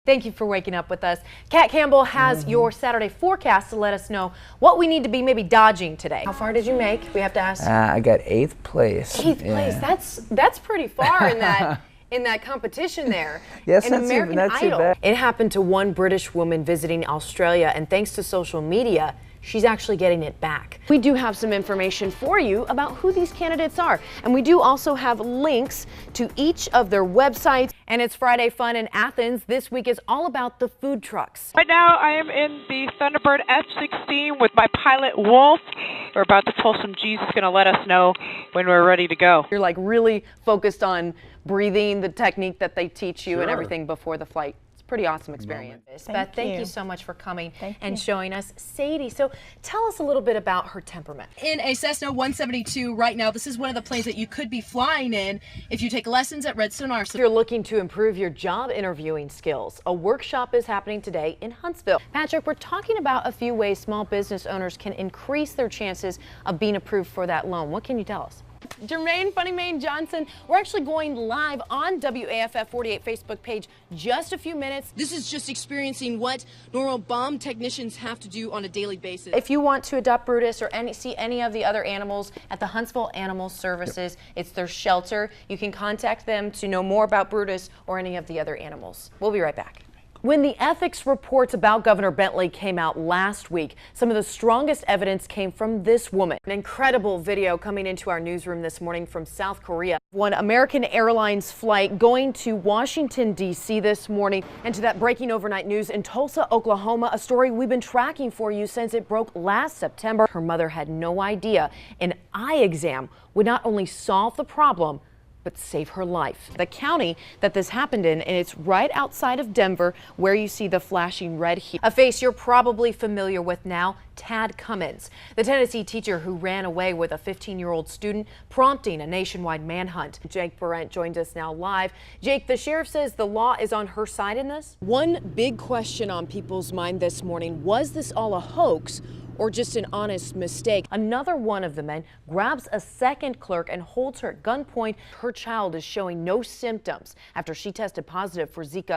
Thank you for waking up with us. Kat Campbell has your Saturday forecast to let us know what we need to be maybe dodging today. How far did you make? We have to ask. I got 8th place. 8th place. That's pretty far in that competition there. Yes, in American not too Idol. bad. It happened to one British woman visiting Australia, and thanks to social media, she's actually getting it back. We do have some information for you about who these candidates are, and we do also have links to each of their websites. And it's Friday Fun in Athens. This week is all about the food trucks. Right now I am in the Thunderbird F-16 with my pilot Wolf. We're about to pull some G's. He's going to let us know when we're ready to go. You're like really focused on breathing, the technique that they teach you and everything before the flight. Pretty awesome experience. Beth, thank you so much for coming and showing us Sadie. So tell us a little bit about her temperament. In a Cessna 172 right now, this is one of the planes that you could be flying in if you take lessons at Redstone If you're looking to improve your job interviewing skills, a workshop is happening today in Huntsville. Patrick, we're talking about a few ways small business owners can increase their chances of being approved for that loan. What can you tell us? Jermaine Funny Main Johnson, we're actually going live on WAFF 48 Facebook page just a few minutes. This is just experiencing what normal bomb technicians have to do on a daily basis. If you want to adopt Brutus or see any of the other animals at the Huntsville Animal Services, it's their shelter. You can contact them to know more about Brutus or any of the other animals. We'll be right back. When the ethics reports about Governor Bentley came out last week, some of the strongest evidence came from this woman. An incredible video coming into our newsroom this morning from South Korea. One American Airlines flight going to Washington, D.C. this morning. And to that breaking overnight news in Tulsa, Oklahoma, a story we've been tracking for you since it broke last September. Her mother had no idea an eye exam would not only solve the problem, but save her life. The county that this happened in, and it's right outside of Denver, where you see the flashing red here. A face you're probably familiar with now, Tad Cummins, the Tennessee teacher who ran away with a 15-year-old student, prompting a nationwide manhunt. Jake Barrett joins us now live. Jake, the sheriff says the law is on her side in this? One big question on people's mind this morning, was this all a hoax or just an honest mistake? Another one of the men grabs a second clerk and holds her at gunpoint. Her child is showing no symptoms after she tested positive for Zika.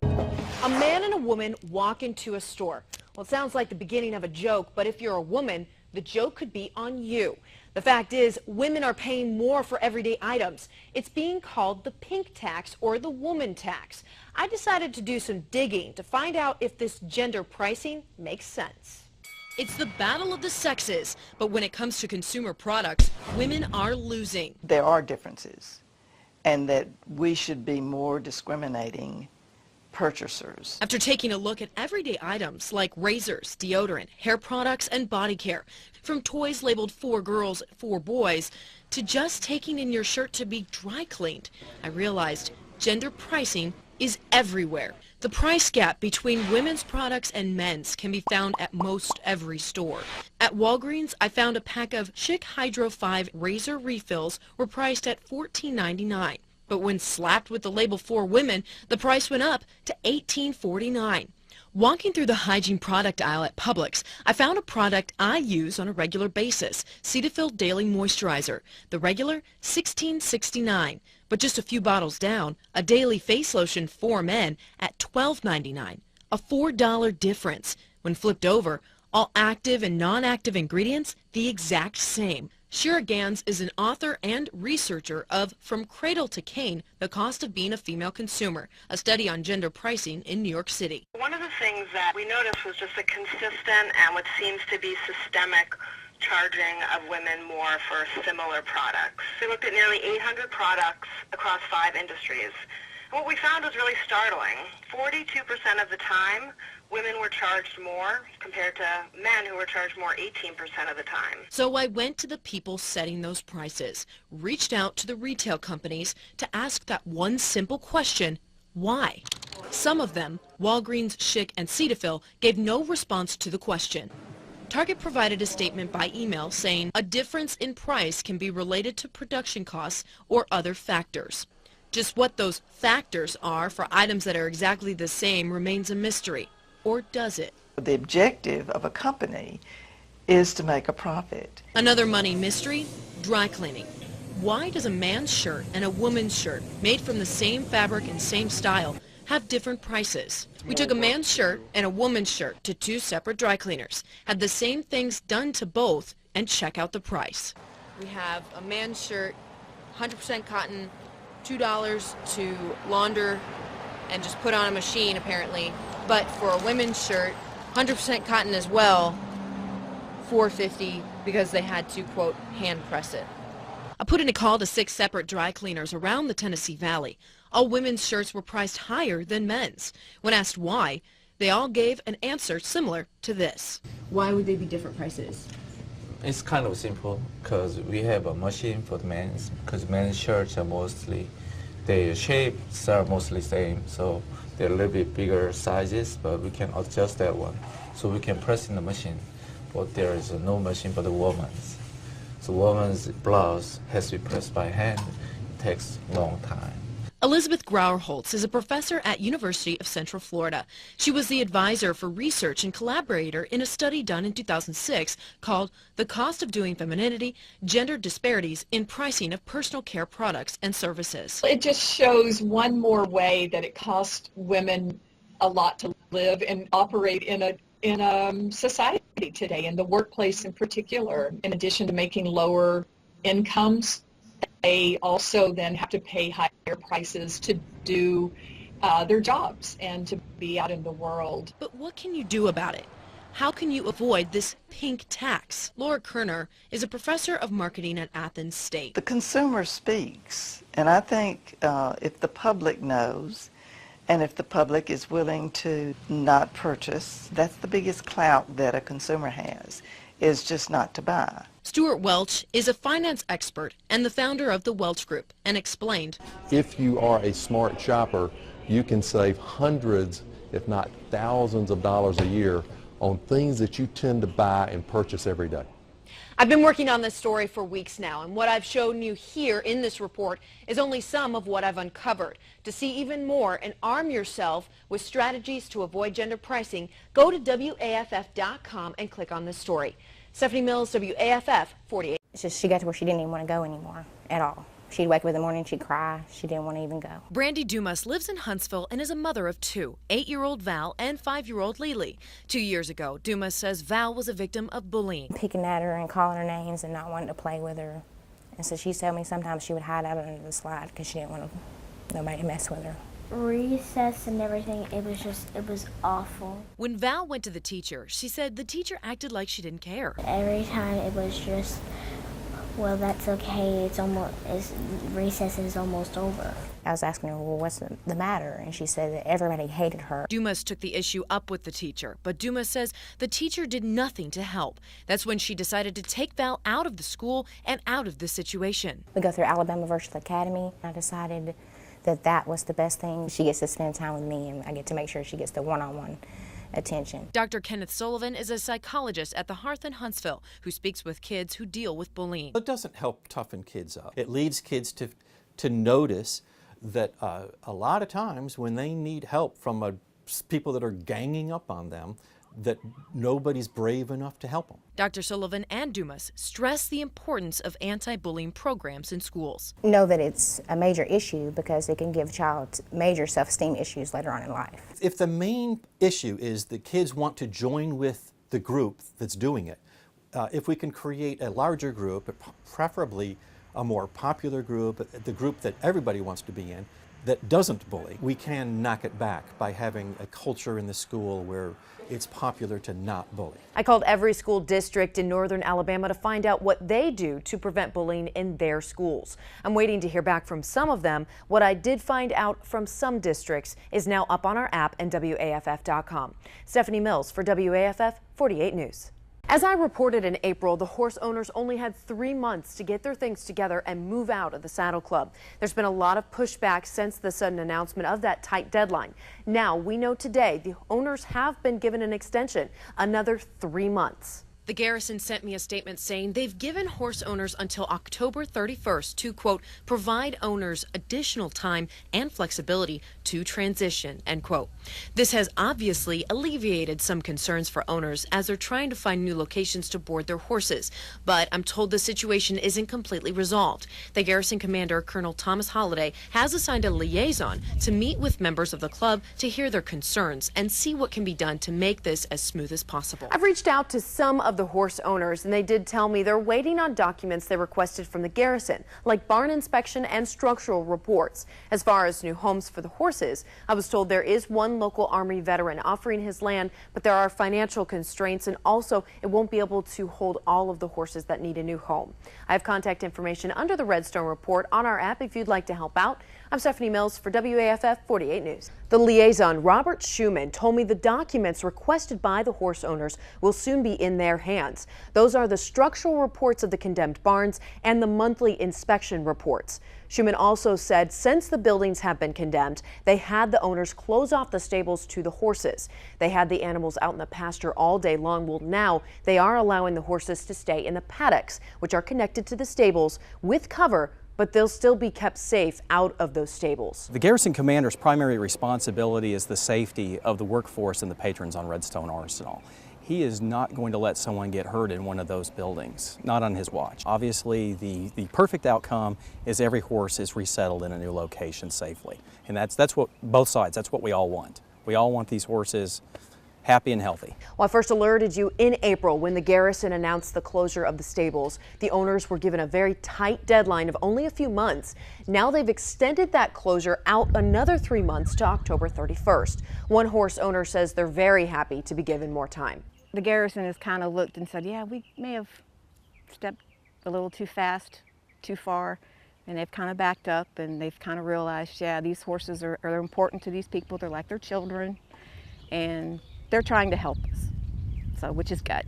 A man and a woman walk into a store. Well, it sounds like the beginning of a joke, but if you're a woman, the joke could be on you. The fact is, women are paying more for everyday items. It's being called the pink tax or the woman tax. I decided to do some digging to find out if this gender pricing makes sense. It's the battle of the sexes, but when it comes to consumer products, women are losing. There are differences, and that we should be more discriminating purchasers. After taking a look at everyday items like razors, deodorant, hair products, and body care, from toys labeled for girls, for boys, to just taking in your shirt to be dry cleaned, I realized gender pricing is everywhere. The price gap between women's products and men's can be found at most every store. At Walgreens, I found a pack of Schick Hydro 5 razor refills were priced at $14.99. But when slapped with the label for women, the price went up to $18.49. Walking through the hygiene product aisle at Publix, I found a product I use on a regular basis, Cetaphil Daily Moisturizer. The regular, $16.69. But just a few bottles down, a daily face lotion for men at $12.99. A $4 difference. When flipped over, all active and non-active ingredients, the exact same. Shira Gans is an author and researcher of From Cradle to Cane, The Cost of Being a Female Consumer, a study on gender pricing in New York City. One of the things that we noticed was just a consistent and what seems to be systemic charging of women more for similar products. We looked at nearly 800 products across 5 industries. And what we found was really startling. 42% of the time, women were charged more compared to men who were charged more 18% of the time. So I went to the people setting those prices, reached out to the retail companies to ask that one simple question, why? Some of them, Walgreens, Schick, and Cetaphil, gave no response to the question. Target provided a statement by email saying a difference in price can be related to production costs or other factors. Just what those factors are for items that are exactly the same remains a mystery. Or does it? The objective of a company is to make a profit. Another money mystery, dry cleaning. Why does a man's shirt and a woman's shirt, made from the same fabric and same style, have different prices. We took a man's shirt and a woman's shirt to 2 separate dry cleaners, had the same things done to both, and check out the price. We have a man's shirt, 100% cotton, $2 to launder and just put on a machine apparently. But for a women's shirt, 100% cotton as well, $4.50 because they had to, quote, hand press it. I put in a call to 6 separate dry cleaners around the Tennessee Valley. All women's shirts were priced higher than men's. When asked why, they all gave an answer similar to this. Why would they be different prices? It's kind of simple because we have a machine for the men's, because men's shirts are mostly, their shapes are mostly same, so they're a little bit bigger sizes, but we can adjust that one. So we can press in the machine, but there is no machine for the woman's. So woman's blouse has to be pressed by hand. It takes a long time. Elizabeth Grauerholtz is a professor at University of Central Florida. She was the advisor for research and collaborator in a study done in 2006 called The Cost of Doing Femininity, Gender Disparities in Pricing of Personal Care Products and Services. It just shows one more way that it costs women a lot to live and operate in a society today, in the workplace in particular. In addition to making lower incomes, they also then have to pay higher prices to do their jobs and to be out in the world. But what can you do about it? How can you avoid this pink tax? Laura Kerner is a professor of marketing at Athens State. The consumer speaks, and I think if the public knows, and if the public is willing to not purchase, that's the biggest clout that a consumer has, is just not to buy. Stuart Welch is a finance expert and the founder of the Welch Group, and explained. If you are a smart shopper, you can save hundreds, if not thousands of dollars a year on things that you tend to buy and purchase every day. I've been working on this story for weeks now, and what I've shown you here in this report is only some of what I've uncovered. To see even more and arm yourself with strategies to avoid gender pricing, go to WAFF.com and click on this story. Stephanie Mills, WAFF 48. It's just she got to where she didn't even want to go anymore at all. She'd wake up in the morning, she'd cry, she didn't want to even go. Brandy Dumas lives in Huntsville and is a mother of 2, 8-year-old Val and 5-year-old Lily. 2 years ago, Dumas says Val was a victim of bullying. Picking at her and calling her names and not wanting to play with her. And so she told me sometimes she would hide out under the slide because she didn't want nobody to mess with her. Recess and everything, it was awful. When Val went to the teacher, she said the teacher acted like she didn't care. Every time it was just, well, that's okay, recess is almost over. I was asking her, well, what's the matter? And she said that everybody hated her. Dumas took the issue up with the teacher, but Dumas says the teacher did nothing to help. That's when she decided to take Val out of the school and out of the situation. We go through Alabama Virtual Academy. I decided that was the best thing. She gets to spend time with me, and I get to make sure she gets the one-on-one attention. Dr. Kenneth Sullivan is a psychologist at the Hearth in Huntsville who speaks with kids who deal with bullying. It doesn't help toughen kids up. It leads kids to notice that a lot of times when they need help from people that are ganging up on them, that nobody's brave enough to help them. Dr. Sullivan and Dumas stress the importance of anti-bullying programs in schools. Know that it's a major issue because it can give a child major self-esteem issues later on in life. If the main issue is the kids want to join with the group that's doing it, if we can create a larger group, preferably a more popular group, the group that everybody wants to be in, that doesn't bully, we can knock it back by having a culture in the school where it's popular to not bully. I called every school district in northern Alabama to find out what they do to prevent bullying in their schools. I'm waiting to hear back from some of them. What I did find out from some districts is now up on our app and WAFF.com. Stephanie Mills for WAFF 48 News. As I reported in April, the horse owners only had 3 months to get their things together and move out of the Saddle Club. There's been a lot of pushback since the sudden announcement of that tight deadline. Now we know today the owners have been given an extension, another 3 months. The garrison sent me a statement saying they've given horse owners until October 31st to, quote, provide owners additional time and flexibility to transition, end quote. This has obviously alleviated some concerns for owners as they're trying to find new locations to board their horses. But I'm told the situation isn't completely resolved. The garrison commander, Colonel Thomas Holliday, has assigned a liaison to meet with members of the club to hear their concerns and see what can be done to make this as smooth as possible. I've reached out to some of the horse owners, and they did tell me they're waiting on documents they requested from the garrison, like barn inspection and structural reports. As far as new homes for the horses, I was told there is one local Army veteran offering his land, but there are financial constraints, and also it won't be able to hold all of the horses that need a new home. I have contact information under the Redstone report on our app if you'd like to help out. I'm Stephanie Mills for WAFF 48 News. The liaison, Robert Schumann, told me the documents requested by the horse owners will soon be in their hands. Those are the structural reports of the condemned barns and the monthly inspection reports. Schumann also said since the buildings have been condemned, they had the owners close off the stables to the horses. They had the animals out in the pasture all day long. Well, now they are allowing the horses to stay in the paddocks, which are connected to the stables with cover, but they'll still be kept safe out of those stables. The garrison commander's primary responsibility is the safety of the workforce and the patrons on Redstone Arsenal. He is not going to let someone get hurt in one of those buildings, not on his watch. Obviously, the perfect outcome is every horse is resettled in a new location safely. And that's what both sides, that's what we all want. We all want these horses happy and healthy. Well, I first alerted you in April when the garrison announced the closure of the stables. The owners were given a very tight deadline of only a few months. Now they've extended that closure out another 3 months to October 31st. One horse owner says they're very happy to be given more time. The garrison has kind of looked and said, yeah, we may have stepped a little too fast, too far, and they've kind of backed up and they've kind of realized, yeah, these horses are important to these people. They're like their children, and they're trying to help us, so which is good,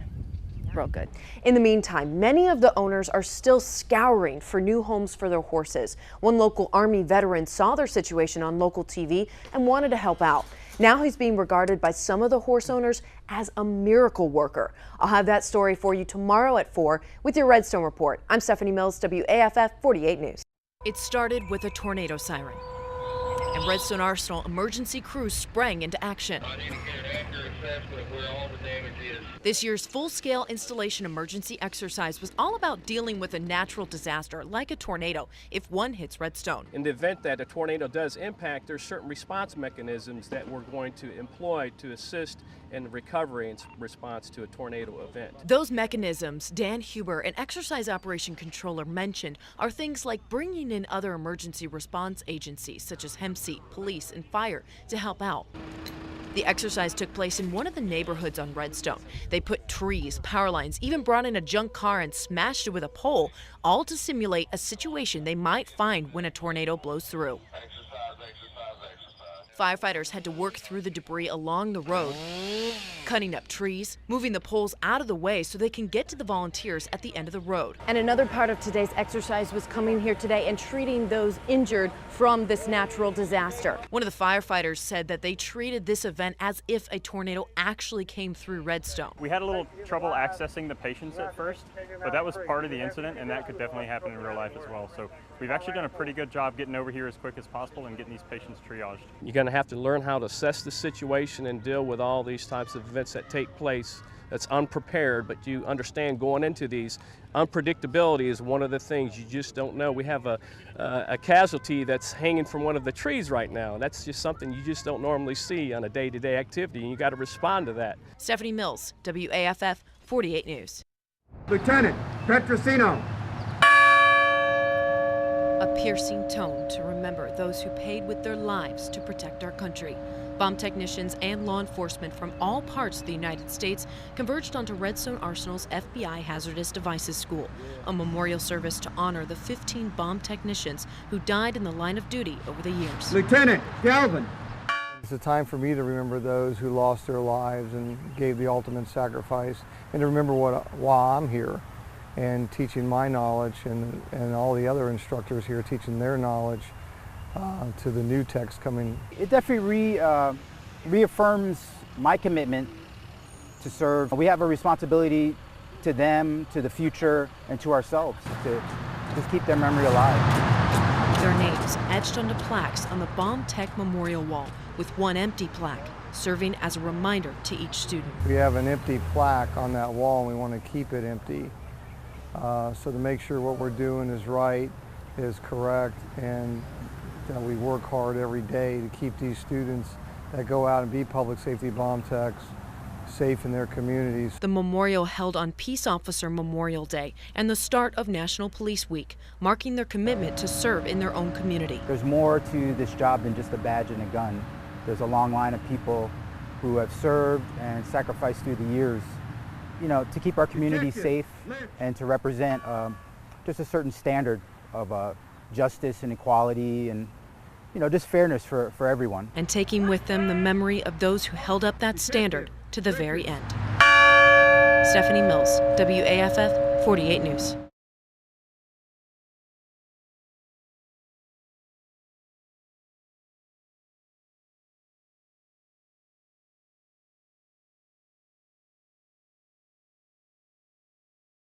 real good. In the meantime, many of the owners are still scouring for new homes for their horses. One local Army veteran saw their situation on local TV and wanted to help out. Now he's being regarded by some of the horse owners as a miracle worker. I'll have that story for you tomorrow at 4 with your Redstone Report. I'm Stephanie Mills, WAFF 48 News. It started with a tornado siren, and Redstone Arsenal emergency crews sprang into action. This year's full-scale installation emergency exercise was all about dealing with a natural disaster like a tornado if one hits Redstone. In the event that a tornado does impact, there's certain response mechanisms that we're going to employ to assist in recovery in response to a tornado event. Those mechanisms Dan Huber, an exercise operation controller, mentioned are things like bringing in other emergency response agencies such as HEMC, police, and fire to help out. The exercise took place in one of the neighborhoods on Redstone. They put trees, power lines, even brought in a junk car and smashed it with a pole, all to simulate a situation they might find when a tornado blows through. Firefighters had to work through the debris along the road, cutting up trees, moving the poles out of the way so they can get to the volunteers at the end of the road. And another part of today's exercise was coming here today and treating those injured from this natural disaster. One of the firefighters said that they treated this event as if a tornado actually came through Redstone. We had a little trouble accessing the patients at first, but that was part of the incident, and that could definitely happen in real life as well. So we've actually done a pretty good job getting over here as quick as possible and getting these patients triaged. You're going to have to learn how to assess the situation and deal with all these types of events that take place that's unprepared, but you understand going into these, unpredictability is one of the things you just don't know. We have a casualty that's hanging from one of the trees right now. That's just something you just don't normally see on a day-to-day activity, and you got to respond to that. Stephanie Mills, WAFF 48 News. Lieutenant Petrosino. A piercing tone to remember those who paid with their lives to protect our country. Bomb technicians and law enforcement from all parts of the United States converged onto Redstone Arsenal's FBI Hazardous Devices School, a memorial service to honor the 15 bomb technicians who died in the line of duty over the years. Lieutenant Galvin. It's a time for me to remember those who lost their lives and gave the ultimate sacrifice, and to remember why I'm here and teaching my knowledge, and all the other instructors here teaching their knowledge to the new techs coming. It definitely reaffirms my commitment to serve. We have a responsibility to them, to the future, and to ourselves to just keep their memory alive. Their names etched onto plaques on the Bomb Tech Memorial Wall, with one empty plaque serving as a reminder to each student. We have an empty plaque on that wall and we want to keep it empty. So to make sure what we're doing is right, is correct, and that we work hard every day to keep these students that go out and be public safety bomb techs safe in their communities. The memorial held on Peace Officer Memorial Day and the start of National Police Week, marking their commitment to serve in their own community. There's more to this job than just a badge and a gun. There's a long line of people who have served and sacrificed through the years, you know, to keep our community safe and to represent just a certain standard of justice and equality and, you know, just fairness for everyone. And taking with them the memory of those who held up that standard to the very end. Stephanie Mills, WAFF 48 News.